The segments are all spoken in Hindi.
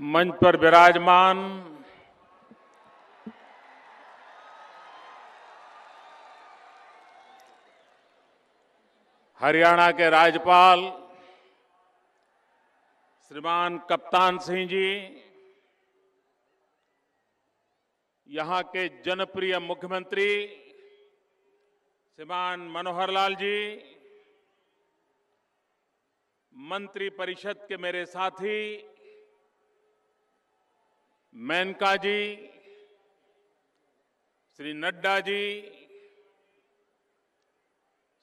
मंच पर विराजमान हरियाणा के राज्यपाल श्रीमान कप्तान सिंह जी, यहां के जनप्रिय मुख्यमंत्री श्रीमान मनोहर लाल जी, मंत्री परिषद के मेरे साथी मेनका जी, श्री नड्डा जी,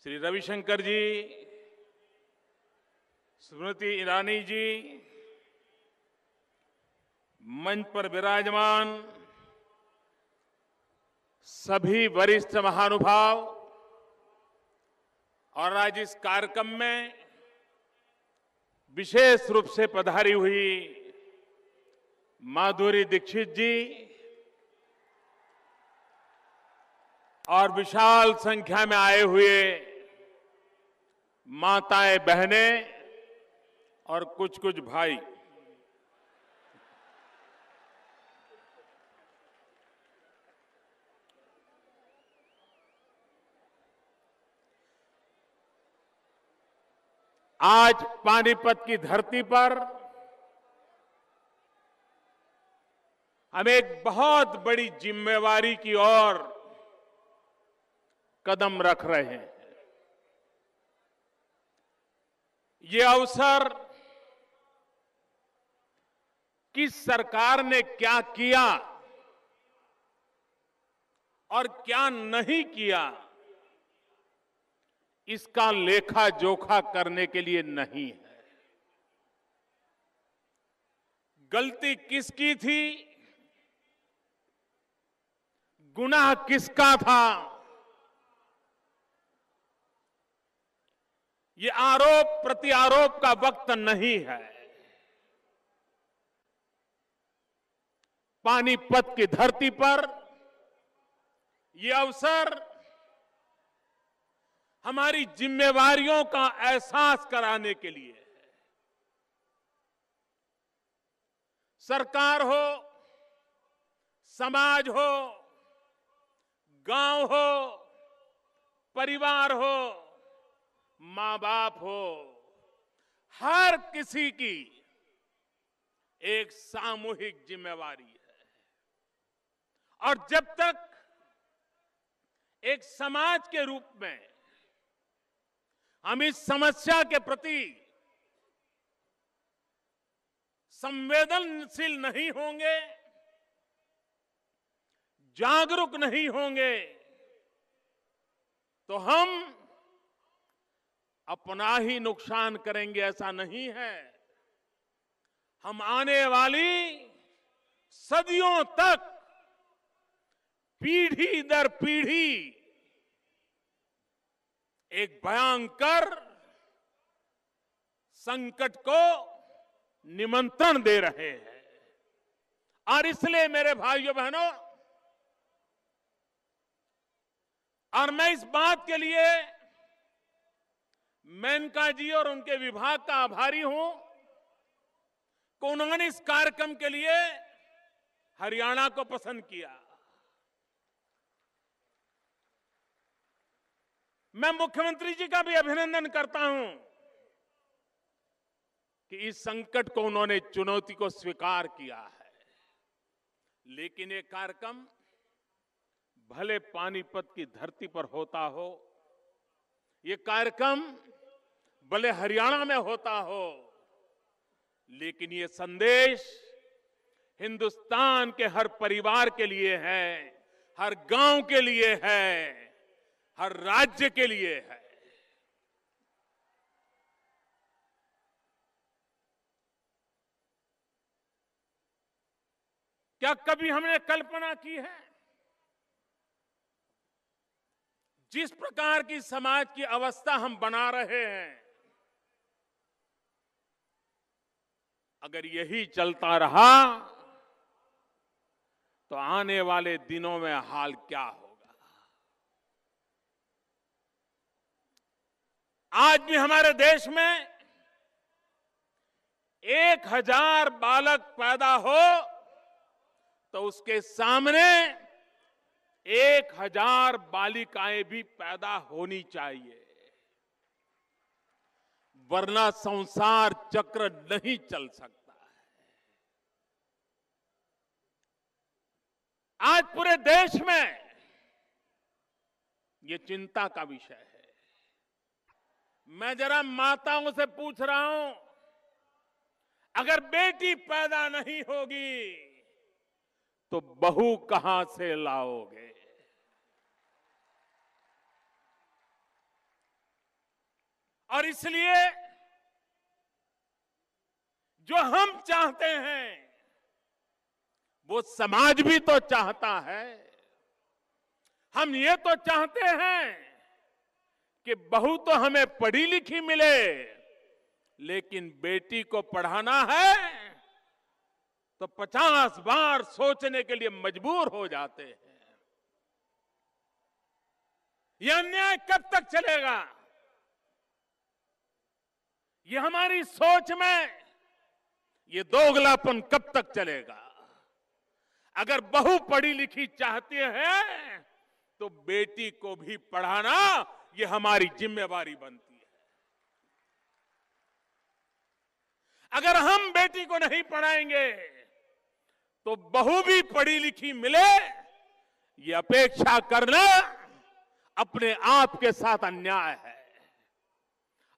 श्री रविशंकर जी, स्मृति ईरानी जी, मंच पर विराजमान सभी वरिष्ठ महानुभाव और आज इस कार्यक्रम में विशेष रूप से पधारी हुई माधुरी दीक्षित जी और विशाल संख्या में आए हुए माताएं, बहनें और कुछ भाई, आज पानीपत की धरती पर हम एक बहुत बड़ी जिम्मेवारी की ओर कदम रख रहे हैं। ये अवसर किस सरकार ने क्या किया और क्या नहीं किया, इसका लेखा जोखा करने के लिए नहीं है। गलती किसकी थी, गुनाह किसका था, ये आरोप प्रत्यारोप का वक्त नहीं है। पानीपत की धरती पर ये अवसर हमारी जिम्मेवारियों का एहसास कराने के लिए है। सरकार हो, समाज हो, गांव हो, परिवार हो, मां बाप हो, हर किसी की एक सामूहिक जिम्मेवारी है। और जब तक एक समाज के रूप में हम इस समस्या के प्रति संवेदनशील नहीं होंगे, जागरूक नहीं होंगे, तो हम अपना ही नुकसान करेंगे, ऐसा नहीं है। हम आने वाली सदियों तक पीढ़ी दर पीढ़ी एक भयंकर संकट को निमंत्रण दे रहे हैं। और इसलिए मेरे भाइयों बहनों, और मैं इस बात के लिए मेनका जी और उनके विभाग का आभारी हूं कि उन्होंने इस कार्यक्रम के लिए हरियाणा को पसंद किया। मैं मुख्यमंत्री जी का भी अभिनंदन करता हूं कि इस संकट को उन्होंने चुनौती को स्वीकार किया है। लेकिन ये कार्यक्रम भले पानीपत की धरती पर होता हो, ये कार्यक्रम भले हरियाणा में होता हो, लेकिन ये संदेश हिंदुस्तान के हर परिवार के लिए है, हर गांव के लिए है, हर राज्य के लिए है। क्या कभी हमने कल्पना की है जिस प्रकार की समाज की अवस्था हम बना रहे हैं, अगर यही चलता रहा तो आने वाले दिनों में हाल क्या होगा। आज भी हमारे देश में 1000 बालक पैदा हो तो उसके सामने 1000 बालिकाएं भी पैदा होनी चाहिए, वरना संसार चक्र नहीं चल सकता है। आज पूरे देश में ये चिंता का विषय है। मैं जरा माताओं से पूछ रहा हूं, अगर बेटी पैदा नहीं होगी तो बहू कहां से लाओगे? और इसलिए जो हम चाहते हैं वो समाज भी तो चाहता है। हम ये तो चाहते हैं कि बहू तो हमें पढ़ी लिखी मिले, लेकिन बेटी को पढ़ाना है तो 50 बार सोचने के लिए मजबूर हो जाते हैं। यह अन्याय कब तक चलेगा? ये हमारी सोच में ये दोगलापन कब तक चलेगा? अगर बहू पढ़ी लिखी चाहती है तो बेटी को भी पढ़ाना ये हमारी जिम्मेवारी बनती है। अगर हम बेटी को नहीं पढ़ाएंगे तो बहू भी पढ़ी लिखी मिले, ये अपेक्षा करना अपने आप के साथ अन्याय है।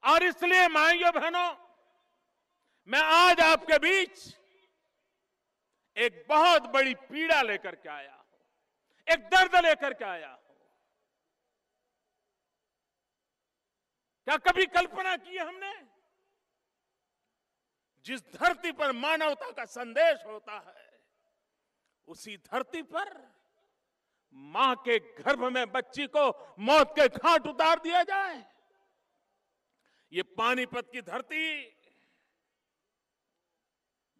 और इसलिए माइयों बहनों, मैं आज आपके बीच एक बहुत बड़ी पीड़ा लेकर के आया हूं, एक दर्द लेकर के आया हूं। क्या कभी कल्पना की है हमने, जिस धरती पर मानवता का संदेश होता है, उसी धरती पर मां के गर्भ में बच्ची को मौत के घाट उतार दिया जाए? ये पानीपत की धरती,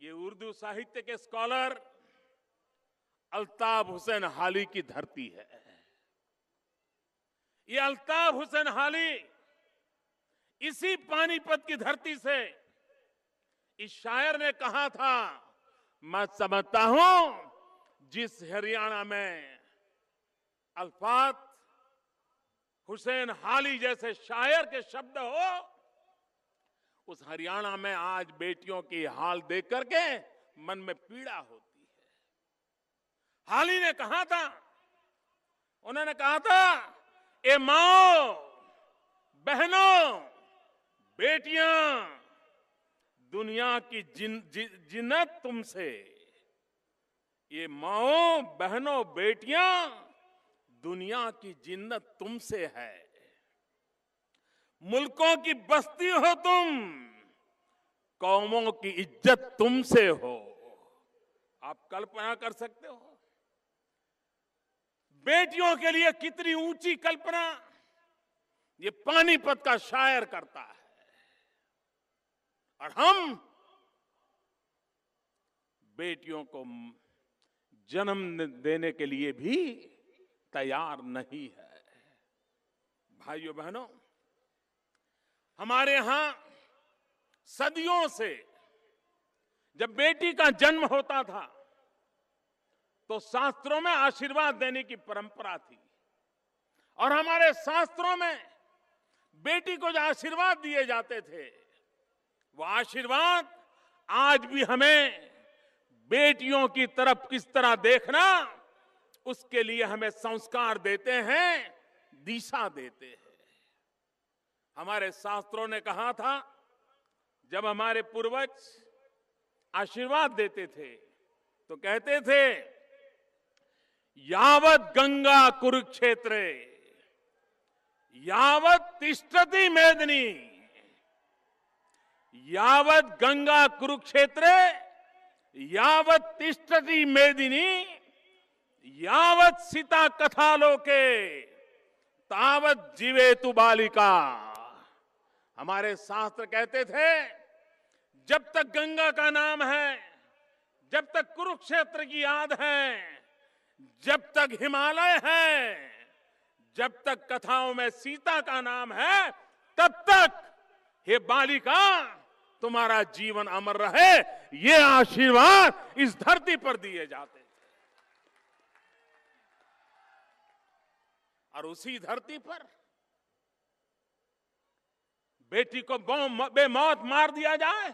ये उर्दू साहित्य के स्कॉलर अल्ताफ हुसैन हाली की धरती है। ये अल्ताफ हुसैन हाली इसी पानीपत की धरती से, इस शायर ने कहा था, मैं समझता हूं जिस हरियाणा में अल्ताफ हुसैन हाली जैसे शायर के शब्द हो, उस हरियाणा में आज बेटियों की हाल देख करके मन में पीड़ा होती है। हाली ने कहा था, उन्होंने कहा था, ए माओ बहनों बेटियां, दुनिया की जिन्नत तुमसे। ये माओ बहनों बेटियां, दुनिया की जिन्नत तुमसे है। मुल्कों की बस्ती हो तुम, कौमों की इज्जत तुमसे हो। आप कल्पना कर सकते हो बेटियों के लिए कितनी ऊंची कल्पना ये पानीपत का शायर करता है। और हम बेटियों को जन्म देने के लिए भी तैयार नहीं है। भाइयों बहनों, हमारे यहां सदियों से जब बेटी का जन्म होता था तो शास्त्रों में आशीर्वाद देने की परंपरा थी। और हमारे शास्त्रों में बेटी को जो आशीर्वाद दिए जाते थे, वो आशीर्वाद आज भी हमें बेटियों की तरफ किस तरह देखना, उसके लिए हमें संस्कार देते हैं, दिशा देते हैं। हमारे शास्त्रों ने कहा था, जब हमारे पूर्वज आशीर्वाद देते थे तो कहते थे, यावत गंगा कुरुक्षेत्रे यावत तिष्ठति मेदिनी, यावत गंगा कुरुक्षेत्रे यावत तिष्ठति मेदिनी, यावत सीता कथालोके तावत जीवेतु बालिका। हमारे शास्त्र कहते थे, जब तक गंगा का नाम है, जब तक कुरुक्षेत्र की याद है, जब तक हिमालय है, जब तक कथाओं में सीता का नाम है, तब तक हे बालिका तुम्हारा जीवन अमर रहे, ये आशीर्वाद इस धरती पर दिए जाते थे। और उसी धरती पर बेटी को बेमौत मार दिया जाए,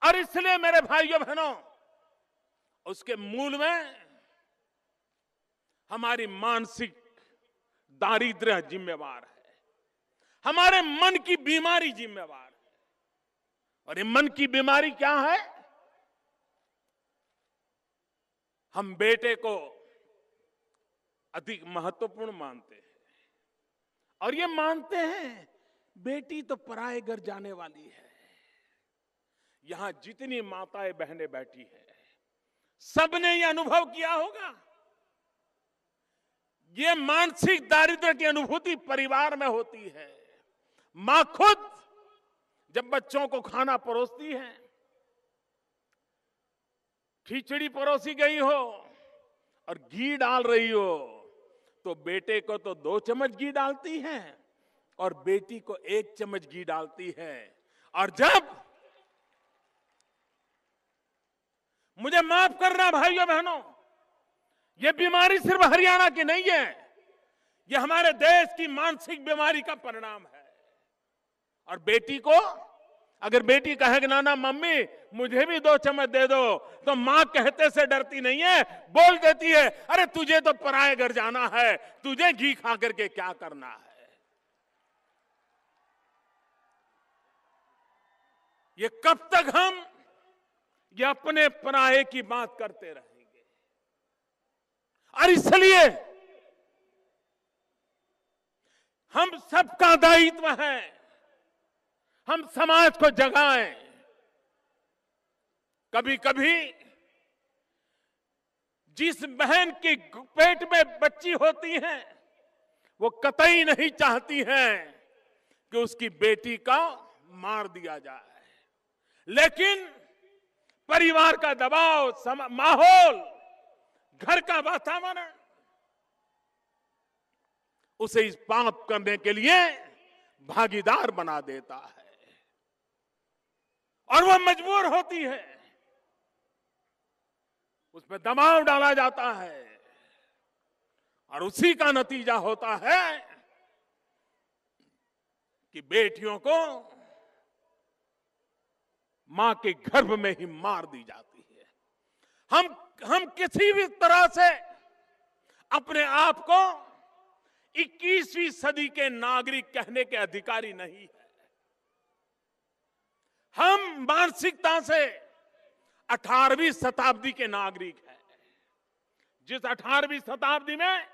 और इसलिए मेरे भाइयों बहनों, उसके मूल में हमारी मानसिक दारिद्र्य जिम्मेवार है, हमारे मन की बीमारी जिम्मेवार है। और ये मन की बीमारी क्या है? हम बेटे को अधिक महत्वपूर्ण मानते हैं, और ये मानते हैं बेटी तो पराये घर जाने वाली है। यहां जितनी माताएं बहनें बैठी हैं, सबने ये अनुभव किया होगा। ये मानसिक दारिद्र्य की अनुभूति परिवार में होती है। मां खुद जब बच्चों को खाना परोसती है, खिचड़ी परोसी गई हो और घी डाल रही हो, तो बेटे को तो 2 चम्मच घी डालती है और बेटी को 1 चम्मच घी डालती है। और जब, मुझे माफ करना भाइयों बहनों, ये बीमारी सिर्फ हरियाणा की नहीं है, ये हमारे देश की मानसिक बीमारी का परिणाम है। और बेटी को, अगर बेटी कहे कि ना मम्मी मुझे भी 2 चम्मच दे दो, तो मां कहते से डरती नहीं है, बोल देती है, अरे तुझे तो पराये घर जाना है, तुझे घी खा करके क्या करना है। ये कब तक हम ये अपने पराये की बात करते रहेंगे? और इसलिए हम सबका दायित्व है, हम समाज को जगाएं। कभी कभी जिस बहन के पेट में बच्ची होती है, वो कतई नहीं चाहती है कि उसकी बेटी का मार दिया जाए, लेकिन परिवार का दबाव, माहौल, घर का वातावरण उसे इस पाप करने के लिए भागीदार बना देता है, और वह मजबूर होती है, उस पर दबाव डाला जाता है, और उसी का नतीजा होता है कि बेटियों को मां के गर्भ में ही मार दी जाती है। हम किसी भी तरह से अपने आप को 21वीं सदी के नागरिक कहने के अधिकारी नहीं है। हम मानसिकता से 18वीं शताब्दी के नागरिक हैं। जिस 18वीं शताब्दी में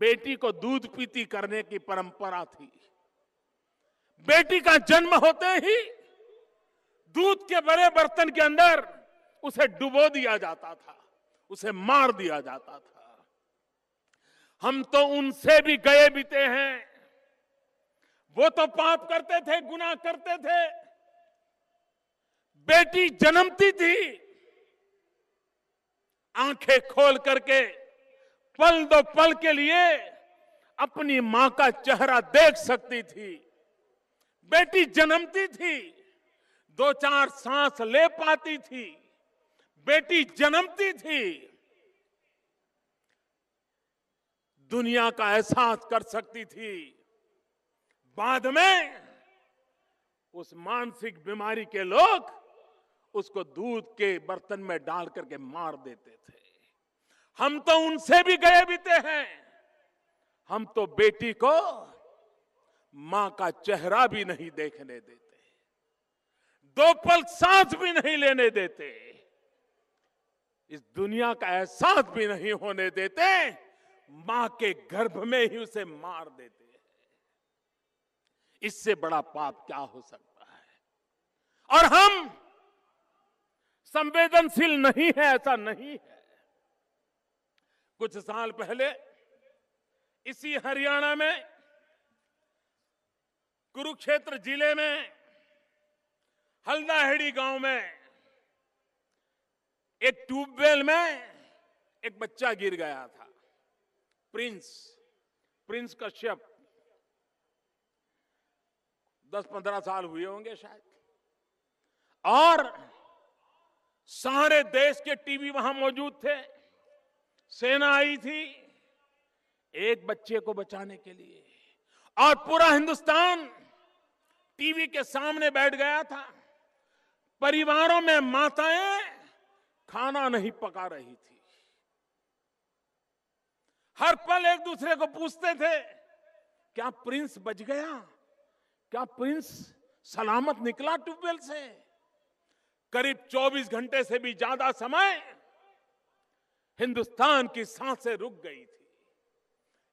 बेटी को दूध पीती करने की परंपरा थी, बेटी का जन्म होते ही दूध के बड़े बर्तन के अंदर उसे डुबो दिया जाता था, उसे मार दिया जाता था। हम तो उनसे भी गए बीते हैं। वो तो पाप करते थे, गुनाह करते थे। बेटी जन्मती थी, आंखें खोल करके पल दो पल के लिए अपनी मां का चेहरा देख सकती थी। बेटी जन्मती थी, 2-4 सांस ले पाती थी। बेटी जन्मती थी, दुनिया का एहसास कर सकती थी। बाद में उस मानसिक बीमारी के लोग उसको दूध के बर्तन में डाल करके मार देते थे। हम तो उनसे भी गए बीते हैं। हम तो बेटी को मां का चेहरा भी नहीं देखने देते, 2 पल सांस भी नहीं लेने देते, इस दुनिया का एहसास भी नहीं होने देते, मां के गर्भ में ही उसे मार देते हैं। इससे बड़ा पाप क्या हो सकता है? और हम संवेदनशील नहीं है, ऐसा नहीं है। कुछ साल पहले इसी हरियाणा में कुरुक्षेत्र जिले में हल्दाहेड़ी गांव में एक ट्यूबवेल में एक बच्चा गिर गया था, प्रिंस कश्यप। 10-15 साल हुए होंगे शायद। और सारे देश के टीवी वहां मौजूद थे, सेना आई थी एक बच्चे को बचाने के लिए, और पूरा हिंदुस्तान टीवी के सामने बैठ गया था। परिवारों में माताएं खाना नहीं पका रही थी, हर पल एक दूसरे को पूछते थे, क्या प्रिंस बच गया, क्या प्रिंस सलामत निकला ट्यूबवेल से। करीब 24 घंटे से भी ज्यादा समय हिंदुस्तान की सांसें रुक गई थी।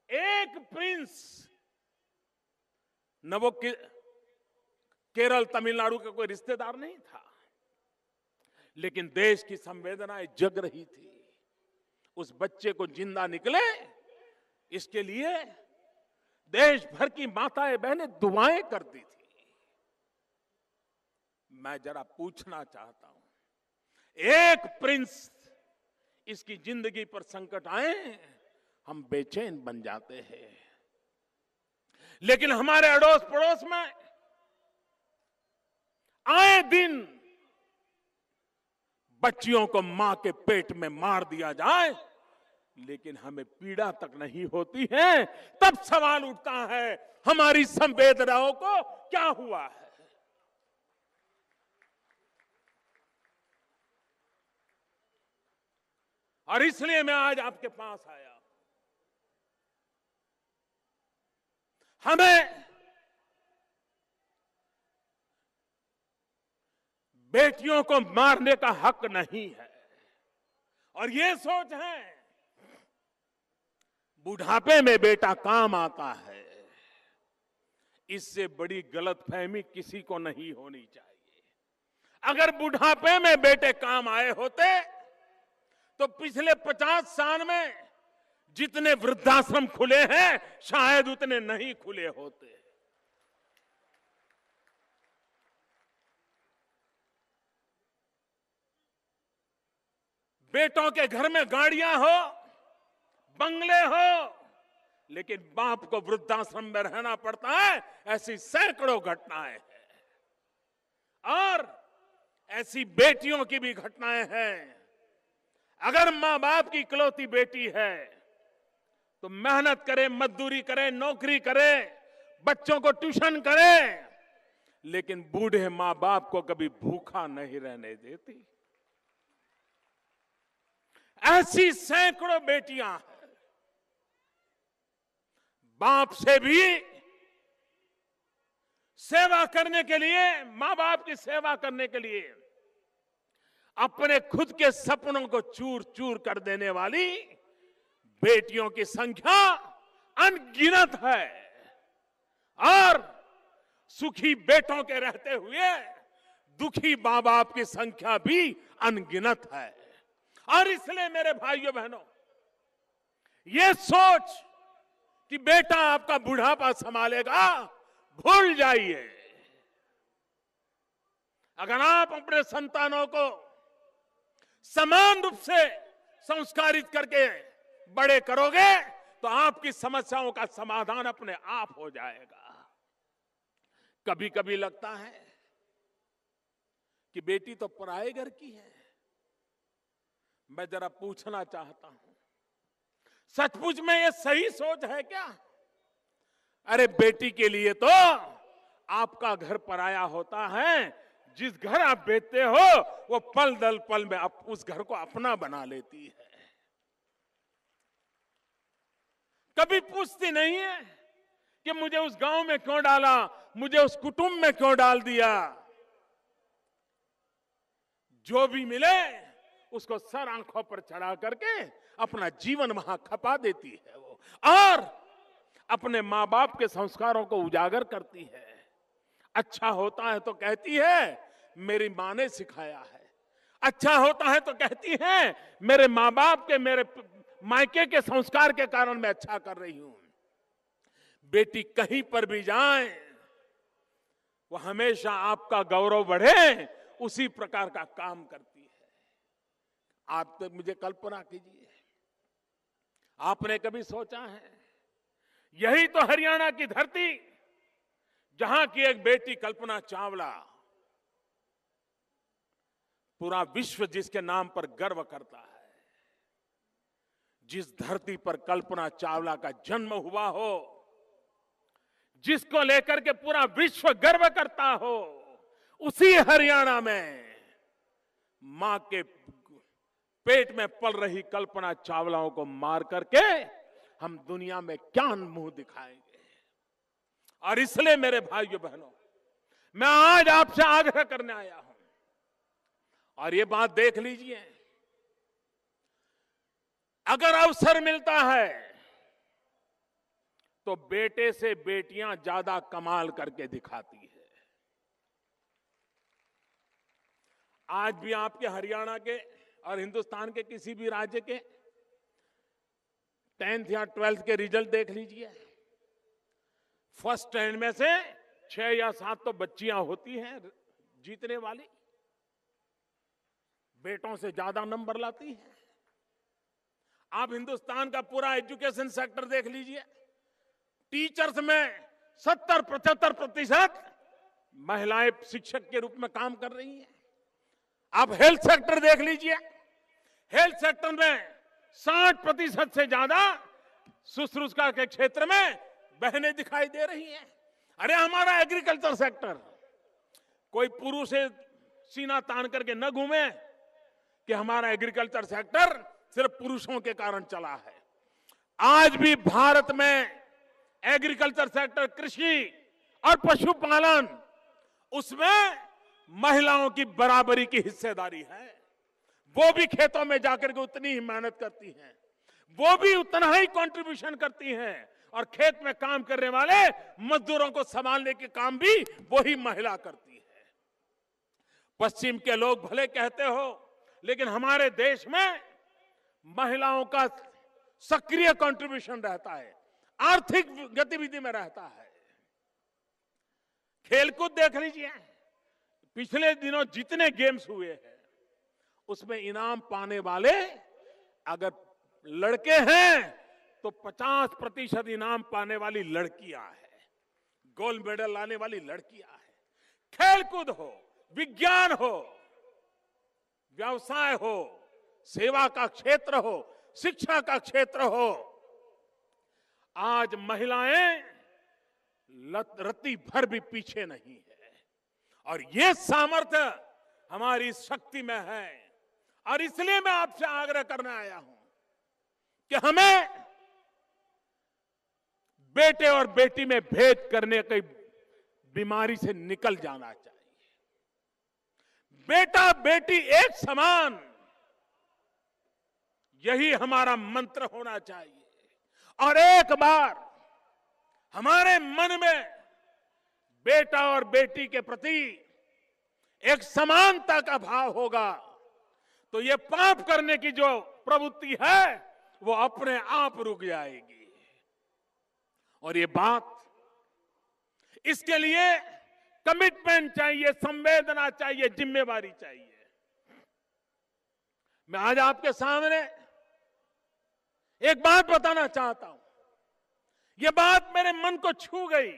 एक प्रिंस, न वो केरल तमिलनाडु का कोई रिश्तेदार नहीं था, लेकिन देश की संवेदनाएं जग रही थी। उस बच्चे को जिंदा निकले, इसके लिए देश भर की माताएं बहनें दुआएं करती थी। मैं जरा पूछना चाहता हूं, एक प्रिंस, इसकी जिंदगी पर संकट आए हम बेचैन बन जाते हैं। लेकिन हमारे अड़ोस पड़ोस में आए दिन बच्चियों को मां के पेट में मार दिया जाए, लेकिन हमें पीड़ा तक नहीं होती है। तब सवाल उठता है, हमारी संवेदनाओं को क्या हुआ है। और इसलिए मैं आज आपके पास आया। हमें बेटियों को मारने का हक नहीं है, और ये सोच है बुढ़ापे में बेटा काम आता है, इससे बड़ी गलतफहमी किसी को नहीं होनी चाहिए। अगर बुढ़ापे में बेटे काम आए होते तो पिछले 50 साल में जितने वृद्धाश्रम खुले हैं शायद उतने नहीं खुले होते। बेटों के घर में गाड़ियां हो, बंगले हो, लेकिन बाप को वृद्धाश्रम में रहना पड़ता है, ऐसी सैकड़ों घटनाएं हैं। और ऐसी बेटियों की भी घटनाएं हैं। अगर मां बाप की इकलौती बेटी है तो मेहनत करे, मजदूरी करे, नौकरी करे, बच्चों को ट्यूशन करे, लेकिन बूढ़े मां बाप को कभी भूखा नहीं रहने देती। ऐसी सैकड़ों बेटियां हैं। बाप से भी सेवा करने के लिए, मां बाप की सेवा करने के लिए अपने खुद के सपनों को चूर चूर कर देने वाली बेटियों की संख्या अनगिनत है। और सुखी बेटों के रहते हुए दुखी मां बाप की संख्या भी अनगिनत है। और इसलिए मेरे भाइयों बहनों, ये सोच कि बेटा आपका बुढ़ापा संभालेगा, भूल जाइए। अगर आप अपने संतानों को समान रूप से संस्कारित करके बड़े करोगे तो आपकी समस्याओं का समाधान अपने आप हो जाएगा। कभी कभी लगता है कि बेटी तो पराए घर की है। मैं जरा पूछना चाहता हूं, सचमुच में ये सही सोच है क्या? अरे बेटी के लिए तो आपका घर पराया होता है। जिस घर आप बेचते हो वो पल दल पल में आप उस घर को अपना बना लेती है। कभी पूछती नहीं है कि मुझे उस गांव में क्यों डाला, मुझे उस कुटुंब में क्यों डाल दिया। जो भी मिले उसको सर आंखों पर चढ़ा करके अपना जीवन वहां खपा देती है वो, और अपने मां बाप के संस्कारों को उजागर करती है। अच्छा होता है तो कहती है मेरी मां ने सिखाया है, अच्छा होता है तो कहती है मेरे मां बाप के, मेरे मायके के संस्कार के कारण मैं अच्छा कर रही हूं। बेटी कहीं पर भी जाए वो हमेशा आपका गौरव बढ़े उसी प्रकार का काम करती है। आप तो मुझे कल्पना कीजिए, आपने कभी सोचा है यही तो हरियाणा की धरती जहां की एक बेटी कल्पना चावला, पूरा विश्व जिसके नाम पर गर्व करता है, जिस धरती पर कल्पना चावला का जन्म हुआ हो, जिसको लेकर के पूरा विश्व गर्व करता हो, उसी हरियाणा में मां के पेट में पल रही कल्पना चावलाओं को मार करके हम दुनिया में क्या मुंह दिखाएंगे। और इसलिए मेरे भाइयों बहनों, मैं आज आपसे आग्रह करने आया हूं, और ये बात देख लीजिए, अगर अवसर मिलता है तो बेटे से बेटियां ज्यादा कमाल करके दिखाती है। आज भी आपके हरियाणा के और हिंदुस्तान के किसी भी राज्य के 10th या 12th के रिजल्ट देख लीजिए, फर्स्ट 10 में से 6 या 7 तो बच्चियां होती हैं जीतने वाली, बेटों से ज्यादा नंबर लाती हैं। आप हिंदुस्तान का पूरा एजुकेशन सेक्टर देख लीजिए, टीचर्स में 70-75% महिलाएं शिक्षक के रूप में काम कर रही हैं। आप हेल्थ सेक्टर देख लीजिए, हेल्थ सेक्टर में 60% से ज्यादा शुश्रूषा के क्षेत्र में बहनें दिखाई दे रही हैं। अरे हमारा एग्रीकल्चर सेक्टर, कोई पुरुष से सीना तान करके न घूमे कि हमारा एग्रीकल्चर सेक्टर सिर्फ पुरुषों के कारण चला है। आज भी भारत में एग्रीकल्चर सेक्टर, कृषि और पशुपालन, उसमें महिलाओं की बराबरी की हिस्सेदारी है। वो भी खेतों में जाकर के उतनी ही मेहनत करती हैं, वो भी उतना ही कंट्रीब्यूशन करती हैं, और खेत में काम करने वाले मजदूरों को संभालने के काम भी वही महिला करती है। पश्चिम के लोग भले कहते हो, लेकिन हमारे देश में महिलाओं का सक्रिय कंट्रीब्यूशन रहता है, आर्थिक गतिविधि में रहता है। खेलकूद देख लीजिए, पिछले दिनों जितने गेम्स हुए हैं उसमें इनाम पाने वाले अगर लड़के हैं तो 50% इनाम पाने वाली लड़कियां हैं, गोल्ड मेडल लाने वाली लड़कियां हैं। खेलकूद हो, विज्ञान हो, व्यवसाय हो, सेवा का क्षेत्र हो, शिक्षा का क्षेत्र हो, आज महिलाएं रत्ती भर भी पीछे नहीं है। और ये सामर्थ्य हमारी शक्ति में है, और इसलिए मैं आपसे आग्रह करने आया हूं कि हमें बेटे और बेटी में भेद करने की बीमारी से निकल जाना चाहिए। बेटा बेटी एक समान, यही हमारा मंत्र होना चाहिए। और एक बार हमारे मन में बेटा और बेटी के प्रति एक समानता का भाव होगा तो ये पाप करने की जो प्रवृत्ति है वो अपने आप रुक जाएगी। और ये बात, इसके लिए कमिटमेंट चाहिए, संवेदना चाहिए, जिम्मेवारी चाहिए। मैं आज आपके सामने एक बात बताना चाहता हूं, यह बात मेरे मन को छू गई।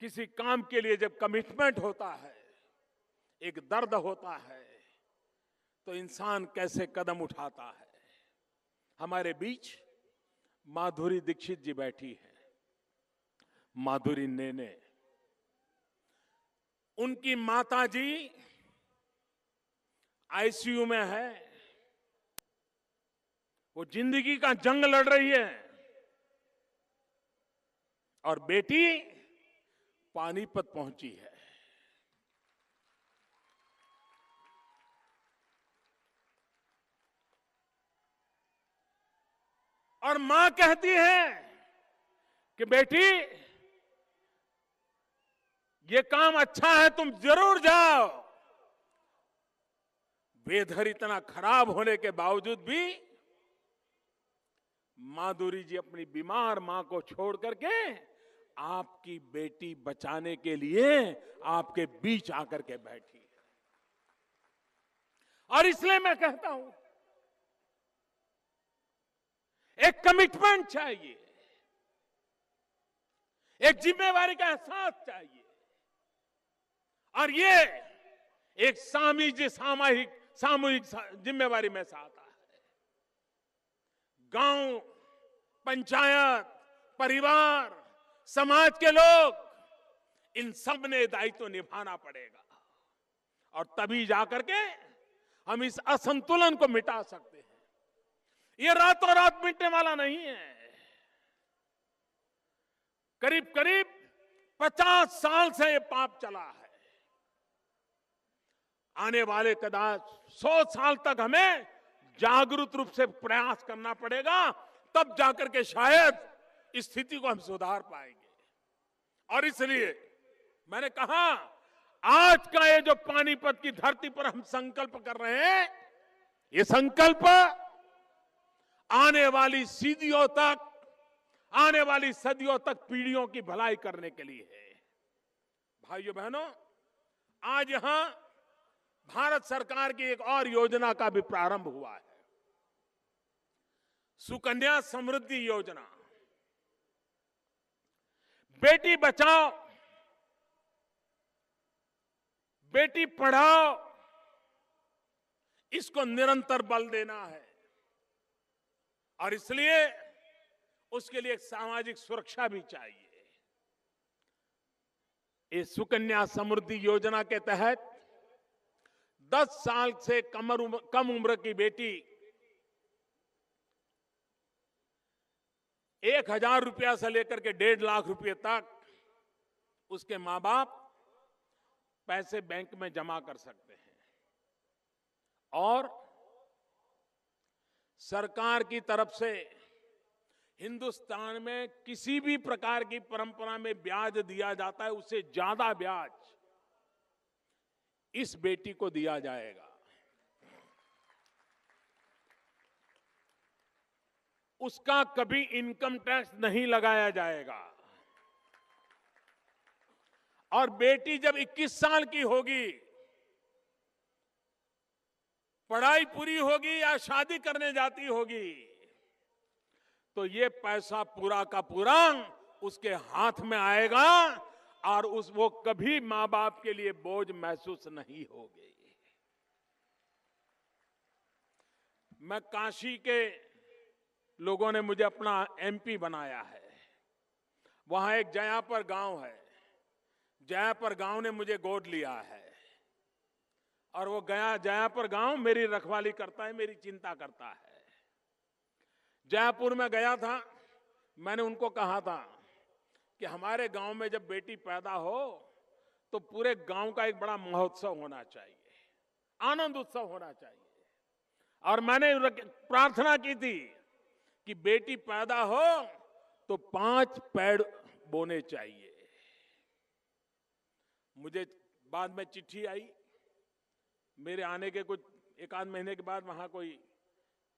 किसी काम के लिए जब कमिटमेंट होता है, एक दर्द होता है, तो इंसान कैसे कदम उठाता है। हमारे बीच माधुरी दीक्षित जी बैठी है, माधुरी नेने। उनकी माता जी आईसीयू में है, वो जिंदगी का जंग लड़ रही है, और बेटी पानीपत पहुंची है। और मां कहती है कि बेटी ये काम अच्छा है, तुम जरूर जाओ। वेदर इतना खराब होने के बावजूद भी माधुरी जी अपनी बीमार मां को छोड़ करके आपकी बेटी बचाने के लिए आपके बीच आकर के बैठी है। और इसलिए मैं कहता हूं, एक कमिटमेंट चाहिए। एक जिम्मेवारी का एहसास चाहिए। और ये एक सामूहिक जिम्मेवारी में से आता है। गांव, पंचायत, परिवार, समाज के लोग, इन सब ने दायित्व निभाना पड़ेगा और तभी जाकर के हम इस असंतुलन को मिटा सकते हैं। ये रातों रात मिटने वाला नहीं है। करीब करीब 50 साल से ये पाप चला है। आने वाले कदाच 100 साल तक हमें जागरूक रूप से प्रयास करना पड़ेगा, तब जाकर के शायद इस स्थिति को हम सुधार पाएंगे। और इसलिए मैंने कहा, आज का ये जो पानीपत की धरती पर हम संकल्प कर रहे हैं, ये संकल्प आने वाली सदियों तक पीढ़ियों की भलाई करने के लिए है। भाइयों बहनों, आज यहां भारत सरकार की एक और योजना का भी प्रारंभ हुआ है, सुकन्या समृद्धि योजना। बेटी बचाओ, बेटी पढ़ाओ, इसको निरंतर बल देना है। और इसलिए उसके लिए एक सामाजिक सुरक्षा भी चाहिए। इस सुकन्या समृद्धि योजना के तहत 10 साल से कम उम्र की बेटी 1,000 रुपया से लेकर के 1.5 लाख रुपए तक उसके मां बाप पैसे बैंक में जमा कर सकते हैं। और सरकार की तरफ से हिंदुस्तान में किसी भी प्रकार की परंपरा में ब्याज दिया जाता है, उससे ज्यादा ब्याज इस बेटी को दिया जाएगा। उसका कभी इनकम टैक्स नहीं लगाया जाएगा। और बेटी जब 21 साल की होगी, पढ़ाई पूरी होगी या शादी करने जाती होगी, तो ये पैसा पूरा का पूरा उसके हाथ में आएगा और वो कभी मां बाप के लिए बोझ महसूस नहीं होगी। मैं काशी के लोगों ने मुझे अपना एमपी बनाया है। वहां एक जयापर गांव है। जयापर गांव ने मुझे गोद लिया है और वो जयापर गांव मेरी रखवाली करता है, मेरी चिंता करता है। जयपुर में गया था, मैंने उनको कहा था कि हमारे गांव में जब बेटी पैदा हो तो पूरे गांव का एक बड़ा महोत्सव होना चाहिए, आनंद उत्सव होना चाहिए। और मैंने प्रार्थना की थी कि बेटी पैदा हो तो 5 पेड़ बोने चाहिए। मुझे बाद में चिट्ठी आई, मेरे आने के कुछ 1 आध महीने के बाद वहां कोई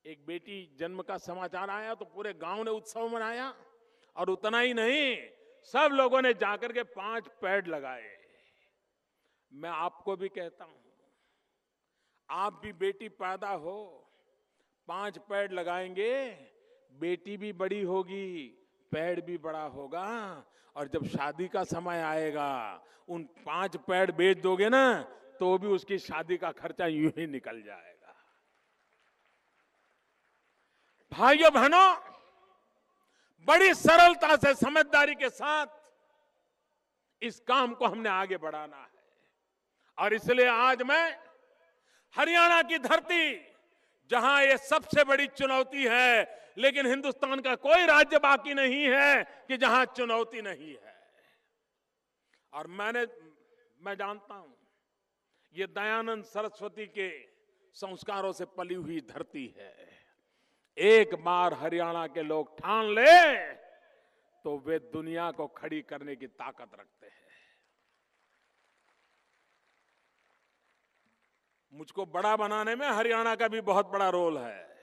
एक बेटी जन्म का समाचार आया तो पूरे गांव ने उत्सव मनाया। और उतना ही नहीं, सब लोगों ने जाकर के 5 पेड़ लगाए। मैं आपको भी कहता हूं, आप भी बेटी पैदा हो 5 पेड़ लगाएंगे, बेटी भी बड़ी होगी, पेड़ भी बड़ा होगा। और जब शादी का समय आएगा, उन 5 पेड़ बेच दोगे ना, तो भी उसकी शादी का खर्चा यूं ही निकल जाएगा। भाइयों बहनों, बड़ी सरलता से, समझदारी के साथ इस काम को हमने आगे बढ़ाना है। और इसलिए आज मैं हरियाणा की धरती, जहां ये सबसे बड़ी चुनौती है, लेकिन हिंदुस्तान का कोई राज्य बाकी नहीं है कि जहां चुनौती नहीं है। और मैं जानता हूं, ये दयानंद सरस्वती के संस्कारों से पली हुई धरती है। एक बार हरियाणा के लोग ठान ले तो वे दुनिया को खड़ी करने की ताकत रखते हैं। मुझको बड़ा बनाने में हरियाणा का भी बहुत बड़ा रोल है।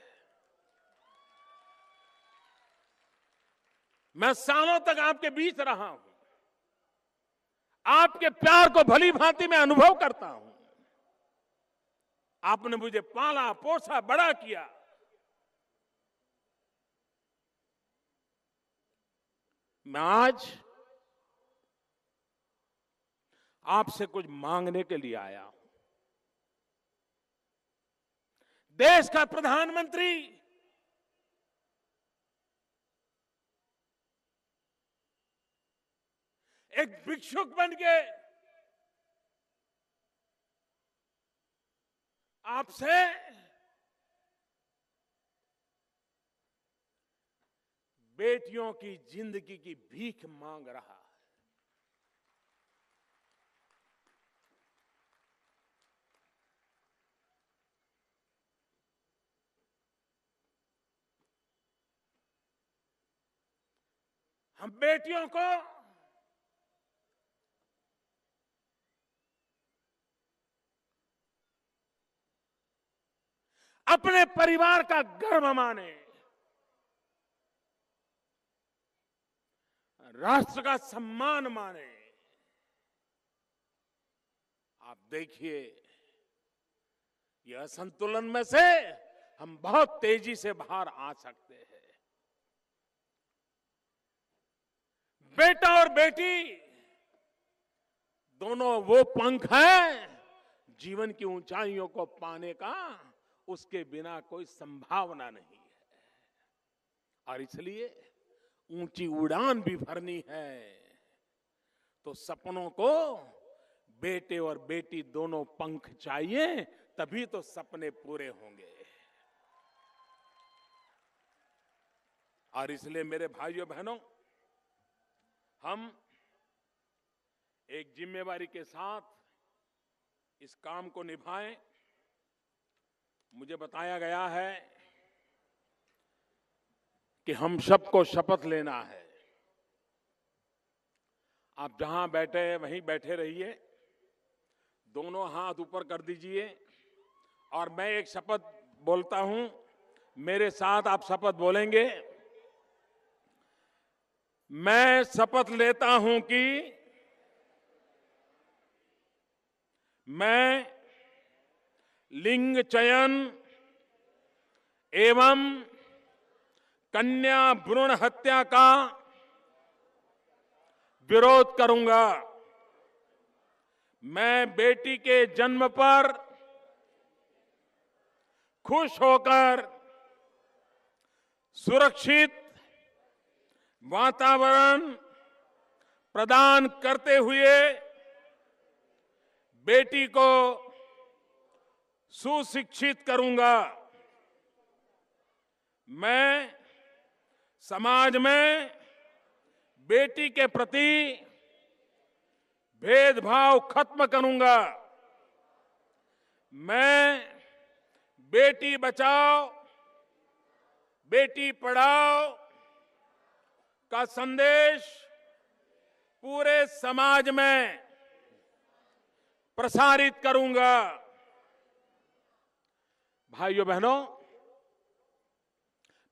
मैं सालों तक आपके बीच रहा हूं, आपके प्यार को भली भांति मैं अनुभव करता हूं। आपने मुझे पाला, पोसा, बड़ा किया। मैं आज आपसे कुछ मांगने के लिए आया हूं। देश का प्रधानमंत्री एक भिक्षुक बन के आपसे बेटियों की जिंदगी की भीख मांग रहा है। हम बेटियों को अपने परिवार का गर्व माने, राष्ट्र का सम्मान माने। आप देखिए, यह असंतुलन में से हम बहुत तेजी से बाहर आ सकते हैं। बेटा और बेटी दोनों वो पंख हैं जीवन की ऊंचाइयों को पाने का, उसके बिना कोई संभावना नहीं है। और इसलिए ऊंची उड़ान भी भरनी है तो सपनों को बेटे और बेटी दोनों पंख चाहिए, तभी तो सपने पूरे होंगे। और इसलिए मेरे भाइयों बहनों, हम एक जिम्मेवारी के साथ इस काम को निभाएं। मुझे बताया गया है कि हम सबको शपथ लेना है। आप जहां बैठे हैं वहीं बैठे रहिए, दोनों हाथ ऊपर कर दीजिए और मैं एक शपथ बोलता हूं, मेरे साथ आप शपथ बोलेंगे। मैं शपथ लेता हूं कि मैं लिंग चयन एवं कन्या भ्रूण हत्या का विरोध करूंगा। मैं बेटी के जन्म पर खुश होकर सुरक्षित वातावरण प्रदान करते हुए बेटी को सुशिक्षित करूंगा। मैं समाज में बेटी के प्रति भेदभाव खत्म करूंगा। मैं बेटी बचाओ बेटी पढ़ाओ का संदेश पूरे समाज में प्रसारित करूंगा। भाइयों बहनों,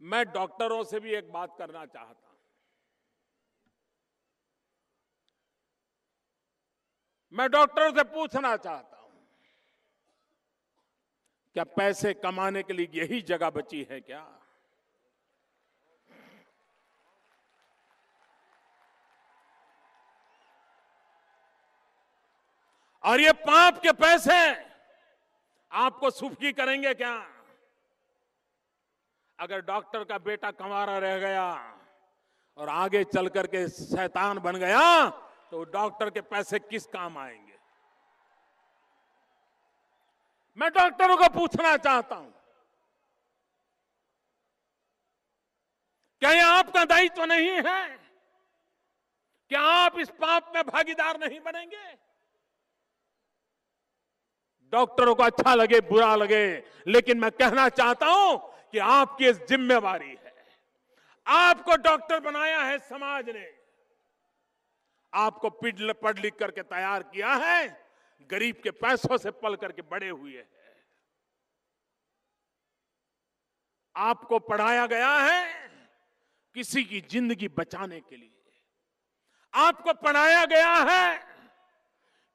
मैं डॉक्टरों से भी एक बात करना चाहता हूं। मैं डॉक्टरों से पूछना चाहता हूं, क्या पैसे कमाने के लिए यही जगह बची है क्या? और ये पाप के पैसे आपको सुखी करेंगे क्या? अगर डॉक्टर का बेटा कंवारा रह गया और आगे चल करके शैतान बन गया तो डॉक्टर के पैसे किस काम आएंगे? मैं डॉक्टरों को पूछना चाहता हूं, क्या यह आपका दायित्व नहीं है? क्या आप इस पाप में भागीदार नहीं बनेंगे? डॉक्टरों को अच्छा लगे बुरा लगे, लेकिन मैं कहना चाहता हूं कि आपकी इस जिम्मेवारी है। आपको डॉक्टर बनाया है समाज ने, आपको पढ़ लिख करके तैयार किया है, गरीब के पैसों से पल करके बड़े हुए हैं। आपको पढ़ाया गया है किसी की जिंदगी बचाने के लिए। आपको पढ़ाया गया है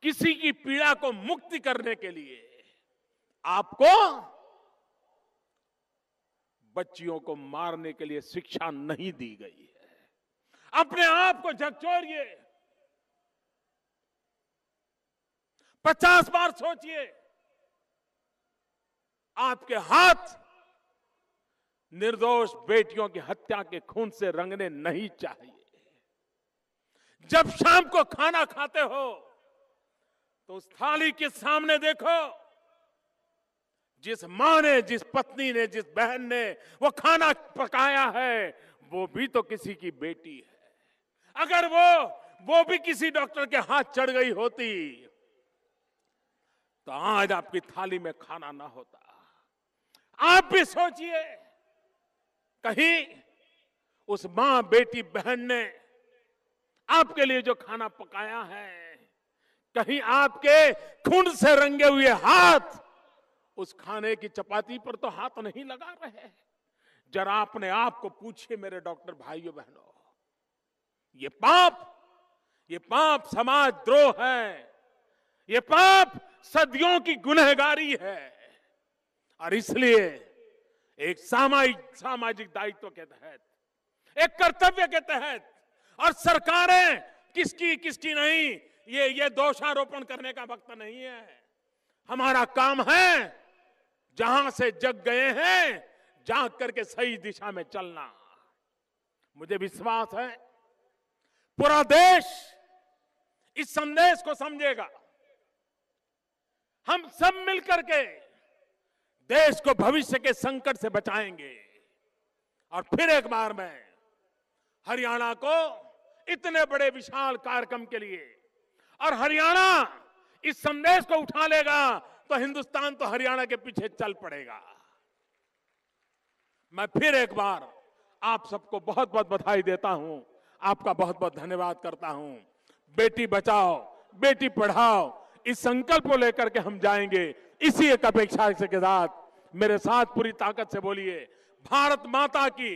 किसी की पीड़ा को मुक्ति करने के लिए। आपको बच्चियों को मारने के लिए शिक्षा नहीं दी गई है। अपने आप को झकझोरिए। 50 बार सोचिए। आपके हाथ निर्दोष बेटियों की हत्या के खून से रंगने नहीं चाहिए। जब शाम को खाना खाते हो तो उस थाली के सामने देखो, जिस मां ने, जिस पत्नी ने, जिस बहन ने वो खाना पकाया है, वो भी तो किसी की बेटी है। अगर वो भी किसी डॉक्टर के हाथ चढ़ गई होती तो आज आपकी थाली में खाना ना होता। आप भी सोचिए, कहीं उस मां, बेटी, बहन ने आपके लिए जो खाना पकाया है, कहीं आपके खून से रंगे हुए हाथ उस खाने की चपाती पर तो हाथ नहीं लगा रहे। जरा अपने आप को पूछिए मेरे डॉक्टर भाइयों बहनों, ये पाप समाज द्रोह है, ये पाप सदियों की गुनहगारी है। और इसलिए एक सामाजिक दायित्व के तहत, एक कर्तव्य के तहत, और सरकारें किसकी नहीं, ये दोषारोपण करने का वक्त नहीं है। हमारा काम है जहां से जग गए हैं जाग करके सही दिशा में चलना। मुझे विश्वास है पूरा देश इस संदेश को समझेगा। हम सब मिलकर के देश को भविष्य के संकट से बचाएंगे। और फिर एक बार मैं हरियाणा को इतने बड़े विशाल कार्यक्रम के लिए, और हरियाणा इस संदेश को उठा लेगा तो हिंदुस्तान तो हरियाणा के पीछे चल पड़ेगा। मैं फिर एक बार आप सबको बहुत बहुत बधाई देता हूं, आपका बहुत बहुत धन्यवाद करता हूं। बेटी बचाओ, बेटी पढ़ाओ, इस संकल्प को लेकर के हम जाएंगे। इसी एक अपेक्षा के साथ मेरे साथ पूरी ताकत से बोलिए, भारत माता की।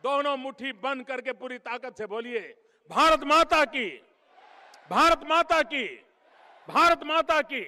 दोनों मुट्ठी बंद करके पूरी ताकत से बोलिए, भारत माता की, भारत माता की, भारत माता की।